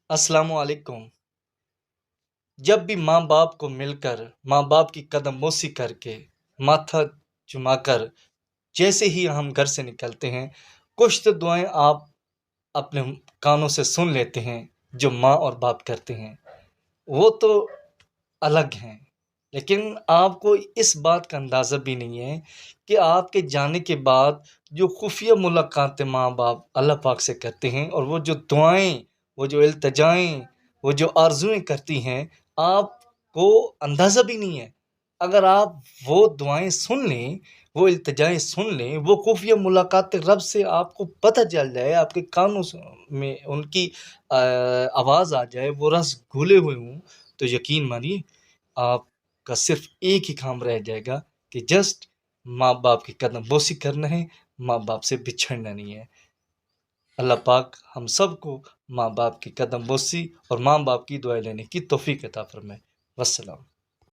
السلام علیکم۔ جب بھی ماں باپ کو مل کر، ماں باپ کی قدم بوسی کر کے، ماتھا چما کر، جیسے ہی ہم گھر سے نکلتے ہیں، کچھ تو دعائیں آپ اپنے کانوں سے سن لیتے ہیں جو ماں اور باپ کرتے ہیں، وہ تو الگ ہیں۔ لیکن آپ کو اس بات کا اندازہ بھی نہیں ہے کہ آپ کے جانے کے بعد جو خفیہ ملاقاتیں ماں باپ اللہ پاک سے کرتے ہیں، اور وہ جو دعائیں، وہ جو التجائیں، وہ جو آرزوئیں کرتی ہیں، آپ کو اندازہ بھی نہیں ہے۔ اگر آپ وہ دعائیں سن لیں، وہ التجائیں سن لیں، وہ خفیہ ملاقات رب سے آپ کو پتہ چل جائے، آپ کے کانوں میں ان کی آواز آ جائے، وہ رس گھولے ہوئے ہوں، تو یقین مانیے آپ کا صرف ایک ہی کام رہ جائے گا کہ جسٹ ماں باپ کی قدم بوسی کرنا ہے، ماں باپ سے بچھڑنا نہیں ہے۔ اللہ پاک ہم سب کو ماں باپ کی قدم بوسی اور ماں باپ کی دعائیں لینے کی توفیق عطا فرمائے۔ والسلام۔